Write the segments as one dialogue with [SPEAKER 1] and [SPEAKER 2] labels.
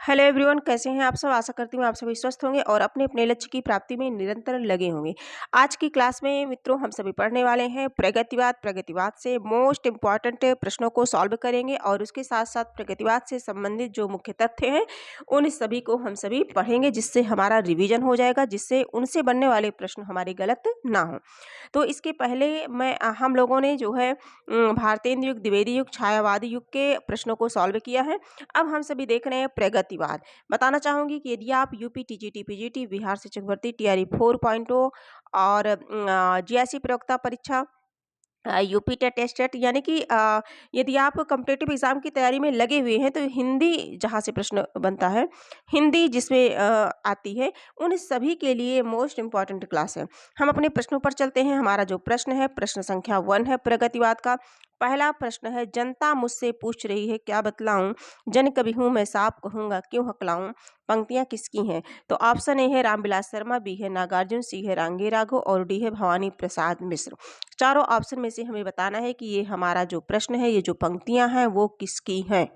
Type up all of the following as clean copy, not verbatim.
[SPEAKER 1] Hello everyone, कैसे हैं आप सब। आशा करती हूँ आप सभी स्वस्थ होंगे और अपने अपने लक्ष्य की प्राप्ति में निरंतर लगे होंगे। आज की क्लास में मित्रों हम सभी पढ़ने वाले हैं प्रगतिवाद। प्रगतिवाद से मोस्ट इम्पॉर्टेंट प्रश्नों को सॉल्व करेंगे और उसके साथ साथ प्रगतिवाद से संबंधित जो मुख्य तथ्य हैं उन सभी को हम सभी पढ़ेंगे, जिससे हमारा रिवीजन हो जाएगा, जिससे उनसे बनने वाले प्रश्न हमारे गलत ना हो। तो इसके पहले हम लोगों ने जो है भारतेंद्र युग, द्विवेदी युग, छायावादी युग के प्रश्नों को सॉल्व किया है। अब हम सभी देख रहे हैं प्रगतिवाद। बताना चाहूंगी कि यदि आप यूपी, टीजीटी, पीजीटी, बिहार शिक्षक भर्ती, टीआरई 4.0 और जीआईसी प्रयोक्ता परीक्षा, यूपी टेट, टेस्ट टेट, यानी कि यदि आप कॉम्पिटिटिव एग्जाम की तैयारी में लगे हुए हैं तो हिंदी जहाँ से प्रश्न बनता है, हिंदी जिसमें आती है, उन सभी के लिए मोस्ट इम्पॉर्टेंट क्लास है। हम अपने प्रश्नों पर चलते हैं। हमारा जो प्रश्न है, प्रश्न संख्या 1 है प्रगतिवाद का। पहला प्रश्न है, जनता मुझसे पूछ रही है क्या बतलाऊं, जन कवि हूं मैं साफ कहूंगा क्यों हकलाऊं। पंक्तियां किसकी हैं? तो ऑप्शन ए है रामविलास शर्मा, बी है नागार्जुन, सी है रांगे राघव और डी है भवानी प्रसाद मिश्र। चारों ऑप्शन में से हमें बताना है कि ये हमारा जो प्रश्न है, ये जो पंक्तियां हैं वो किसकी हैं।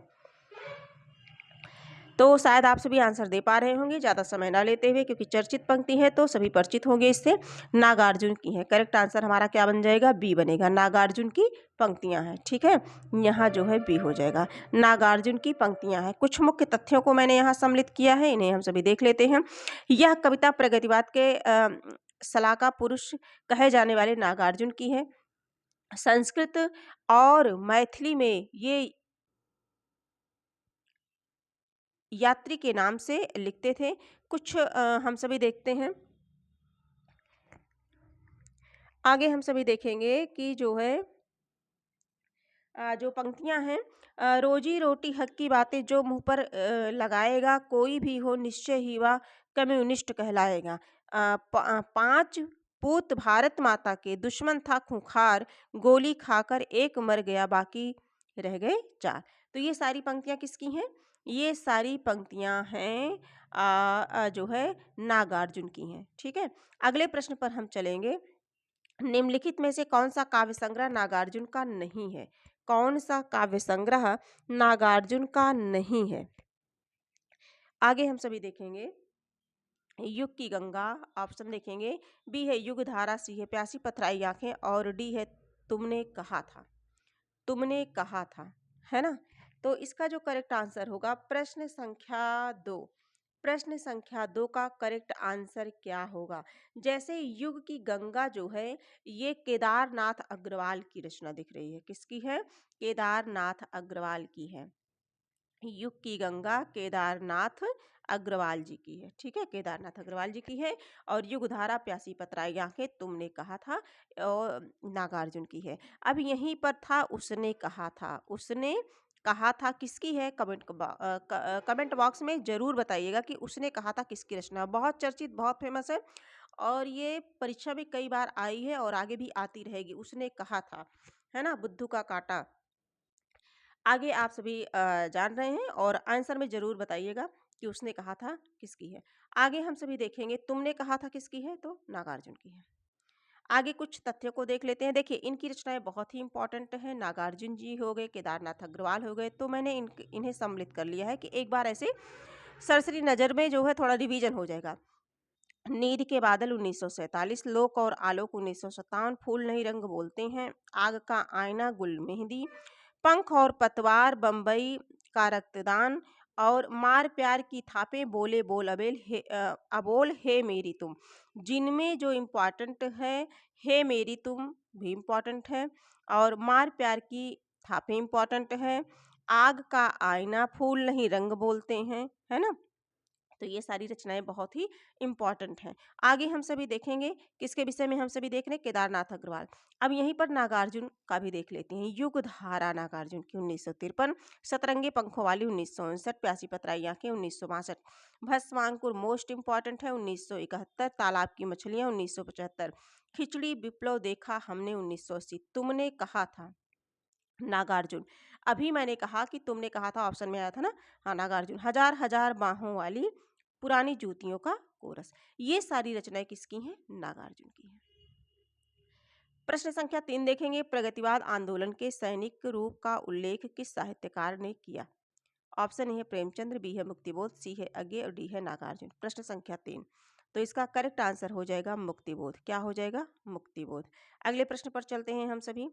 [SPEAKER 1] तो शायद आप सभी आंसर दे पा रहे होंगे ज़्यादा समय ना लेते हुए, क्योंकि चर्चित पंक्ति है तो सभी परिचित होंगे इससे। नागार्जुन की है। करेक्ट आंसर हमारा क्या बन जाएगा? बी बनेगा। नागार्जुन की पंक्तियां हैं। ठीक है, यहाँ जो है बी हो जाएगा। नागार्जुन की पंक्तियां हैं। कुछ मुख्य तथ्यों को मैंने यहाँ सम्मिलित किया है, इन्हें हम सभी देख लेते हैं। यह कविता प्रगतिवाद के सलाहकार पुरुष कहे जाने वाले नागार्जुन की है। संस्कृत और मैथिली में ये यात्री के नाम से लिखते थे। कुछ हम सभी देखते हैं। आगे हम सभी देखेंगे कि जो है जो पंक्तियां हैं, रोजी रोटी हक की बातें जो मुंह पर लगाएगा, कोई भी हो निश्चय ही वह कम्युनिस्ट कहलाएगा। 5 पूत भारत माता के, दुश्मन था खूंखार, गोली खाकर एक मर गया बाकी रह गए 4। तो ये सारी पंक्तियां किसकी हैं? ये सारी पंक्तियां हैं जो है नागार्जुन की हैं। ठीक है, अगले प्रश्न पर हम चलेंगे। निम्नलिखित में से कौन सा काव्य संग्रह नागार्जुन का नहीं है? कौन सा काव्य संग्रह नागार्जुन का नहीं है? आगे हम सभी देखेंगे। युग की गंगा ऑप्शन देखेंगे। बी है युग धारा, सी है प्यासी पथराई आंखें और डी है तुमने कहा था। तुमने कहा था, है ना। तो इसका जो करेक्ट आंसर होगा प्रश्न संख्या 2। प्रश्न संख्या 2 का करेक्ट आंसर क्या होगा? जैसे युग की गंगा जो है, ये केदारनाथ अग्रवाल की रचना दिख रही है। किसकी है? केदारनाथ अग्रवाल की है। युग की गंगा केदारनाथ अग्रवाल जी की है। ठीक है, केदारनाथ अग्रवाल जी की है। और युगधारा प्यासी पतराई आंखें तुमने कहा था और नागार्जुन की है। अब यहीं पर था उसने कहा था। उसने कहा था किसकी है? कमेंट बॉक्स में जरूर बताइएगा कि उसने कहा था किसकी रचना। बहुत चर्चित, बहुत फेमस है और ये परीक्षा में कई बार आई है और आगे भी आती रहेगी। उसने कहा था, है ना, बुद्धू का कांटा। आगे आप सभी जान रहे हैं और आंसर में ज़रूर बताइएगा कि उसने कहा था किसकी है। आगे हम सभी देखेंगे तुमने कहा था किसकी है, तो नागार्जुन की है। आगे कुछ तथ्यों को देख लेते हैं। देखिए, इनकी रचनाएं बहुत ही इंपॉर्टेंट है। नागार्जुन जी हो गए, केदारनाथ अग्रवाल हो गए, तो मैंने इन्हें सम्मिलित कर लिया है कि एक बार ऐसे सरसरी नज़र में जो है थोड़ा रिवीजन हो जाएगा। नींद के बादल 1947, लोक और आलोक 1957, फूल नहीं रंग बोलते हैं, आग का आईना, गुल मेहंदी, पंख और पतवार, बम्बई का रक्तदान और मार प्यार की थापे, बोले बोल अबेल अबोल हे मेरी तुम। जिनमें जो इम्पोर्टेंट है, हे मेरी तुम भी इम्पोर्टेंट है और मार प्यार की थापे इम्पोर्टेंट है। आग का आईना, फूल नहीं रंग बोलते हैं, है ना। तो ये सारी रचनाएं बहुत ही इम्पॉर्टेंट हैं। आगे हम सभी देखेंगे किसके विषय में हम सभी देख रहे हैं, केदारनाथ अग्रवाल। अब यहीं पर नागार्जुन का भी देख लेते हैं। युग धारा नागार्जुन की 1953, सतरंगे पंखों वाली 1959, प्यासी पतराई आंखें 1962, भस्मांकुर मोस्ट इंपॉर्टेंट है 1971, तालाब की मछलियां 1975, खिचड़ी विप्लव देखा हमने 1980, तुमने कहा था नागार्जुन। अभी मैंने कहा कि तुमने कहा था, ऑप्शन में आया था ना। हाँ, नागार्जुन। हजार हजार बाहों वाली, पुरानी जूतियों का कोरस। ये सारी रचनाएं किसकी हैं? नागार्जुन की हैं। प्रश्न संख्या 3 देखेंगे। प्रगतिवाद आंदोलन के सैनिक रूप का उल्लेख किस साहित्यकार ने किया? ऑप्शन ए है प्रेमचंद्र, बी है मुक्तिबोध, सी है अज्ञे और डी है नागार्जुन। प्रश्न संख्या 3, तो इसका करेक्ट आंसर हो जाएगा मुक्तिबोध। क्या हो जाएगा? मुक्तिबोध। अगले प्रश्न पर चलते हैं हम सभी।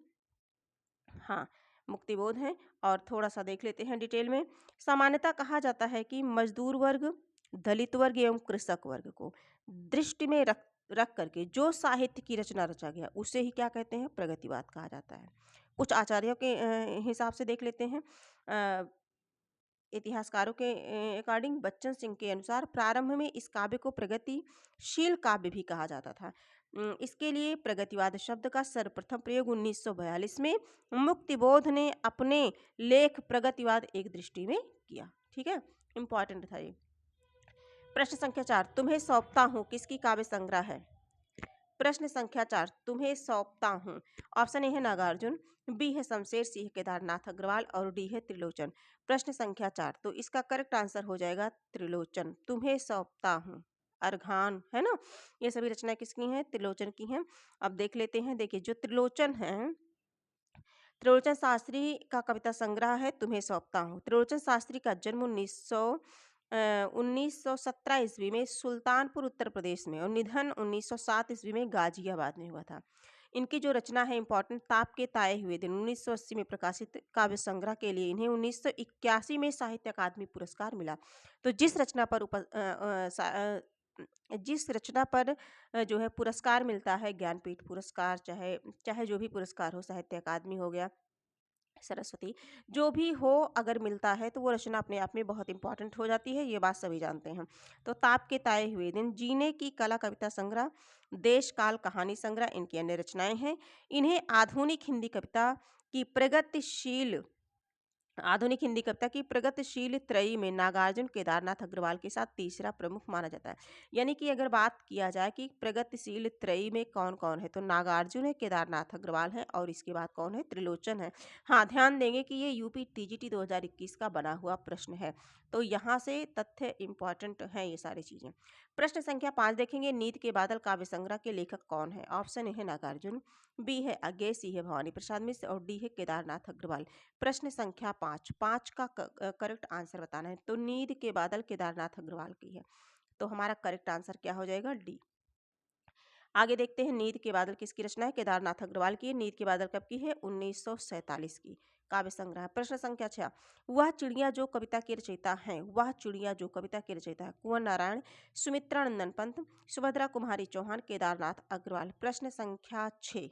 [SPEAKER 1] हाँ, मुक्तिबोध है और थोड़ा सा देख लेते हैं डिटेल में। सामान्यतः कहा जाता है कि मजदूर वर्ग, दलित वर्ग एवं कृषक वर्ग को दृष्टि में रख करके जो साहित्य की रचना रचा गया उसे ही क्या कहते हैं? प्रगतिवाद कहा जाता है। कुछ आचार्यों के हिसाब से देख लेते हैं। अ, इतिहासकारों के अकॉर्डिंग बच्चन सिंह के अनुसार प्रारंभ में इस काव्य को प्रगतिशील काव्य भी कहा जाता था। इसके लिए प्रगतिवाद शब्द का सर्वप्रथम प्रयोग 1942 में मुक्तिबोध ने अपने लेख प्रगतिवाद एक दृष्टि में किया। ठीक है, इंपॉर्टेंट था ये। प्रश्न संख्या 4, तुम्हें सौंपता हूँ किसकी काव्य संग्रह है? प्रश्न संख्या 4, तुम्हें सौंपता हूँ। ऑप्शन ए है नागार्जुन, बी है शमशेर सिंह केदारनाथ अग्रवाल और डी है त्रिलोचन। प्रश्न संख्या 4, तो इसका करेक्ट आंसर हो जाएगा त्रिलोचन। तुम्हें सौंपता हूँ, अर्घान है ना, ये सभी रचनाएं किसकी हैं? त्रिलोचन की हैं। अब देख लेते हैं। देखिए जो त्रिलोचन है, त्रिलोचन शास्त्री का कविता संग्रह है तुम्हें सौंपता हूँ। त्रिलोचन शास्त्री का जन्म 1917 ईस्वी में सुल्तानपुर उत्तर प्रदेश में और निधन 1907 ईस्वी में गाजियाबाद में हुआ था। इनकी जो रचना है इंपॉर्टेंट, ताप के ताए हुए दिन 1980 में प्रकाशित काव्य संग्रह के लिए इन्हें 1981 में साहित्य अकादमी पुरस्कार मिला। तो जिस रचना पर जो है पुरस्कार मिलता है, ज्ञानपीठ पुरस्कार चाहे चाहे जो भी पुरस्कार हो, साहित्य अकादमी हो गया, सरस्वती, जो भी हो अगर मिलता है तो वो रचना अपने आप में बहुत इंपॉर्टेंट हो जाती है, ये बात सभी जानते हैं। तो ताप के ताए हुए दिन, जीने की कला कविता संग्रह, देश काल कहानी संग्रह इनकी अन्य रचनाएं हैं। इन्हें आधुनिक हिंदी कविता की प्रगतिशील त्रयी में नागार्जुन, केदारनाथ अग्रवाल के साथ तीसरा प्रमुख माना जाता है। यानी कि अगर बात किया जाए कि प्रगतिशील त्रयी में कौन कौन है, तो नागार्जुन है, केदारनाथ अग्रवाल है और इसके बाद कौन है? त्रिलोचन है। हाँ, ध्यान देंगे कि ये यूपी टीजीटी 2021 का बना हुआ प्रश्न है, तो यहाँ से तथ्य इंपॉर्टेंट हैं ये सारी चीजें। प्रश्न संख्या 5 देखेंगे, नीत के बादल काव्य संग्रह के लेखक कौन है? ऑप्शन ए है नागार्जुन, बी है अज्ञे, सी है भवानी प्रसाद मिश्र और डी है केदारनाथ अग्रवाल। प्रश्न संख्या 5, 5 का करेक्ट आंसर बताना है। तो नींद के बादल केदारनाथ अग्रवाल की है, तो हमारा करेक्ट आंसर क्या हो जाएगा? डी। आगे देखते हैं, नींद के बादल किसकी रचना है? केदारनाथ अग्रवाल की है। नींद के बादल कब की है? 1947 की काव्य संग्रह है। प्रश्न संख्या 6, वह चिड़िया जो कविता के रचयिता हैं, वह चिड़िया जो कविता के रचयिता है? कुंवर नारायण, सुमित्रा नंदन पंत, सुभद्रा कुमारी चौहान, केदारनाथ अग्रवाल। प्रश्न संख्या 6,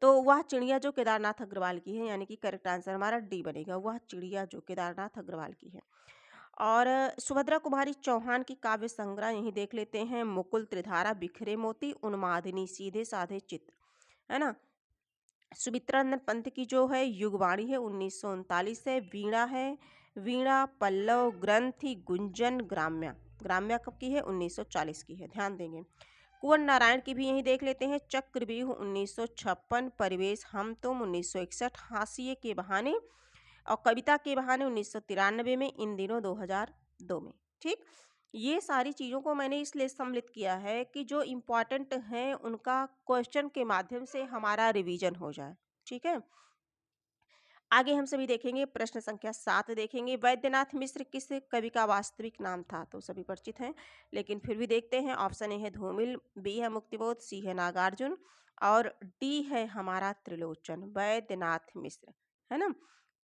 [SPEAKER 1] तो वह चिड़िया जो केदारनाथ अग्रवाल की है, यानी कि करेक्ट आंसर हमारा डी बनेगा, वह चिड़िया जो केदारनाथ अग्रवाल की है। और सुभद्रा कुमारी चौहान की काव्य संग्रह यही देख लेते हैं, मुकुल, त्रिधारा, बिखरे मोती, उन्मादिनी, सीधे साधे चित्र, है ना। सुमित्रानंद पंत की जो है युगवाणी है 1939 है। वीणा है, वीणा, पल्लव, ग्रंथि, गुंजन, ग्राम्या, ग्राम्या कब की है? 1940 की है, ध्यान देंगे। कुंवर नारायण की भी यही देख लेते हैं, चक्रव्यूह 1956, परिवेश हम तुम 1961, हाशिए के बहाने और कविता के बहाने 1993 में, इन दिनों 2002 में। ठीक, ये सारी चीज़ों को मैंने इसलिए सम्मिलित किया है कि जो इम्पोर्टेंट हैं उनका क्वेश्चन के माध्यम से हमारा रिवीजन हो जाए। ठीक है, आगे हम सभी देखेंगे। प्रश्न संख्या 7 देखेंगे, वैद्यनाथ मिश्र किस कवि का वास्तविक नाम था? तो सभी परिचित हैं, लेकिन फिर भी देखते हैं। ऑप्शन ए है धूमिल, बी है मुक्तिबोध, सी है नागार्जुन और डी है हमारा त्रिलोचन। वैद्यनाथ मिश्र, है ना।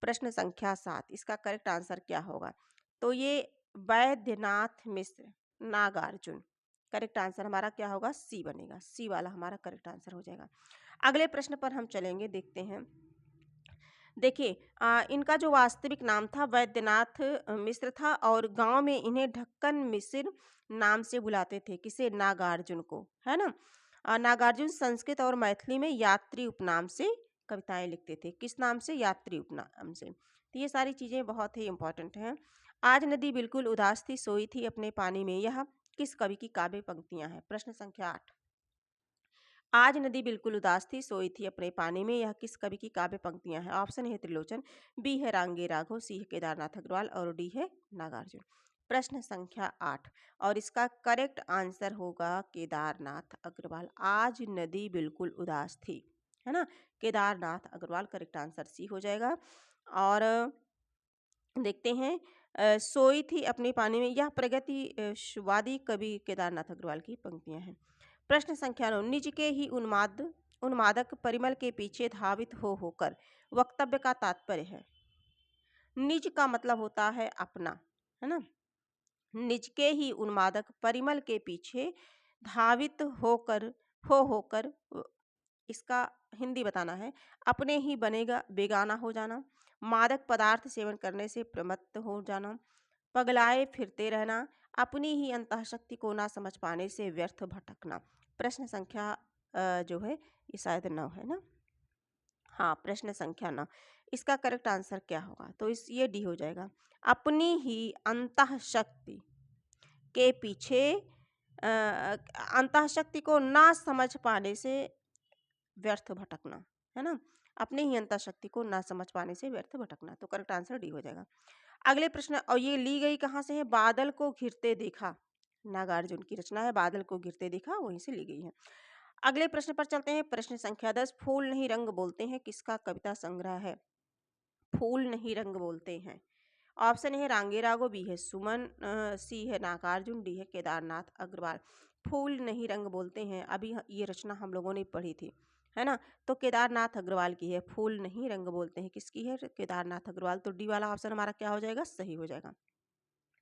[SPEAKER 1] प्रश्न संख्या 7, इसका करेक्ट आंसर क्या होगा? तो ये वैद्यनाथ मिश्र, नागार्जुन, करेक्ट आंसर हमारा क्या होगा? सी बनेगा, सी वाला हमारा करेक्ट आंसर हो जाएगा। अगले प्रश्न पर हम चलेंगे, देखते हैं। देखिए इनका जो वास्तविक नाम था वैद्यनाथ मिश्र था और गांव में इन्हें ढक्कन मिश्र नाम से बुलाते थे। किसे? नागार्जुन को, है ना। नागार्जुन संस्कृत और मैथिली में यात्री उपनाम से कविताएं लिखते थे। किस नाम से? यात्री उपनाम से। तो ये सारी चीजें बहुत ही इंपॉर्टेंट हैं। आज नदी बिल्कुल उदास थी, सोई थी अपने पानी में, यह किस कवि की काव्य पंक्तियां हैं? प्रश्न संख्या 8, आज नदी बिल्कुल उदास थी, सोई थी अपने पानी में, यह किस कवि की काव्य पंक्तियां हैं? ऑप्शन है त्रिलोचन, बी है रांगे राघव, सी है केदारनाथ अग्रवाल और डी है नागार्जुन। प्रश्न संख्या 8 और इसका करेक्ट आंसर होगा केदारनाथ अग्रवाल। आज नदी बिल्कुल उदास थी, है ना। Kedarnath Agrawal, correct answer C हो जाएगा। और देखते हैं। सोई थी अपने पानी में, यह प्रगतिवादी कवि केदारनाथ अग्रवाल की पंक्तियां हैं। प्रश्न संख्या 9, निज के ही उन्मादक परिमल के पीछे धावित हो होकर वक्तव्य का तात्पर्य है। निज का मतलब होता है अपना, है ना। निज के ही उन्मादक परिमल के पीछे धावित होकर इसका हिंदी बताना है। अपने ही बनेगा बेगाना हो जाना, मादक पदार्थ सेवन करने से प्रमत्त हो जाना, पगलाए फिरते रहना, अपनी ही अंतःशक्ति को ना समझ पाने से व्यर्थ भटकना। प्रश्न संख्या जो है ये शायद 9 है ना। हाँ, प्रश्न संख्या 9, इसका करेक्ट आंसर क्या होगा? तो इस ये डी हो जाएगा। अपनी ही अंतःशक्ति के पीछे अंतःशक्ति को ना समझ पाने से व्यर्थ भटकना, है ना। अपने ही अंतःशक्ति को ना समझ पाने से व्यर्थ भटकना, तो करेक्ट आंसर डी हो जाएगा। अगले प्रश्न, और ये ली गई कहाँ से है? बादल को घिरते देखा, नागार्जुन की रचना है बादल को घिरते देखा, वहीं से ली गई है। अगले प्रश्न पर चलते हैं। प्रश्न संख्या 10, फूल नहीं रंग बोलते हैं किसका कविता संग्रह है? फूल नहीं रंग बोलते हैं। ऑप्शन है रांगे रागो, बी है सुमन, सी है नागार्जुन, डी है केदारनाथ अग्रवाल। फूल नहीं रंग बोलते हैं, अभी ये रचना हम लोगों ने पढ़ी थी, है ना। तो केदारनाथ अग्रवाल की है। फूल नहीं रंग बोलते हैं किसकी है? केदारनाथ अग्रवाल। तो डी वाला ऑप्शन हमारा क्या हो जाएगा? सही हो जाएगा।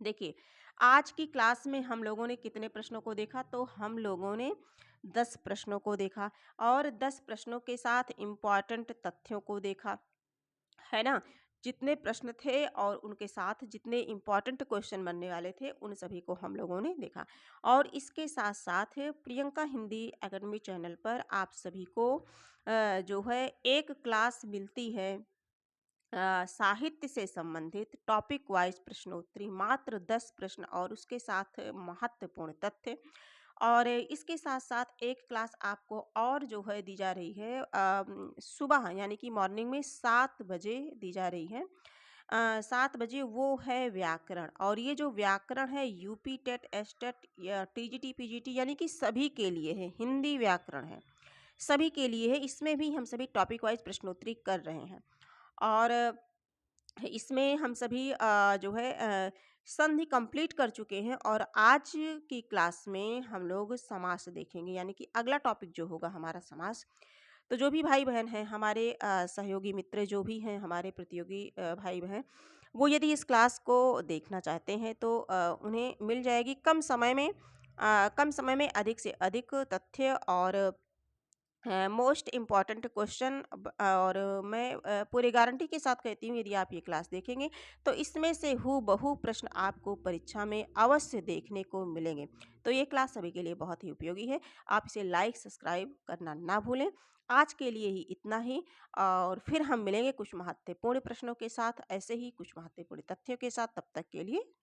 [SPEAKER 1] देखिए, आज की क्लास में हम लोगों ने कितने प्रश्नों को देखा? तो हम लोगों ने 10 प्रश्नों को देखा, और 10 प्रश्नों के साथ इम्पॉर्टेंट तथ्यों को देखा, है ना। जितने प्रश्न थे और उनके साथ जितने इम्पॉर्टेंट क्वेश्चन बनने वाले थे, उन सभी को हम लोगों ने देखा। और इसके साथ साथ प्रियंका हिंदी एकेडमी चैनल पर आप सभी को जो है एक क्लास मिलती है साहित्य से संबंधित टॉपिक वाइज प्रश्नोत्तरी, मात्र 10 प्रश्न और उसके साथ महत्वपूर्ण तथ्य। और इसके साथ साथ एक क्लास आपको और जो है दी जा रही है सुबह, यानी कि मॉर्निंग में 7 बजे दी जा रही है। 7 बजे, वो है व्याकरण। और ये जो व्याकरण है यूपी टेट, एस टेट या टीजीटी पीजीटी, यानी कि सभी के लिए है। हिंदी व्याकरण है, सभी के लिए है। इसमें भी हम सभी टॉपिक वाइज प्रश्नोत्तरी कर रहे हैं। और इसमें हम सभी जो है संधि कंप्लीट कर चुके हैं। और आज की क्लास में हम लोग समास देखेंगे, यानी कि अगला टॉपिक जो होगा हमारा समास। तो जो भी भाई बहन हैं हमारे सहयोगी मित्र, जो भी हैं हमारे प्रतियोगी भाई बहन, वो यदि इस क्लास को देखना चाहते हैं तो उन्हें मिल जाएगी कम समय में। कम समय में अधिक से अधिक तथ्य और मोस्ट इम्पॉर्टेंट क्वेश्चन। और मैं पूरी गारंटी के साथ कहती हूँ, यदि आप ये क्लास देखेंगे तो इसमें से हूबहू प्रश्न आपको परीक्षा में अवश्य देखने को मिलेंगे। तो ये क्लास सभी के लिए बहुत ही उपयोगी है। आप इसे लाइक सब्सक्राइब करना ना भूलें। आज के लिए ही इतना ही, और फिर हम मिलेंगे कुछ महत्वपूर्ण प्रश्नों के साथ, ऐसे ही कुछ महत्वपूर्ण तथ्यों के साथ। तब तक के लिए धन्यवाद।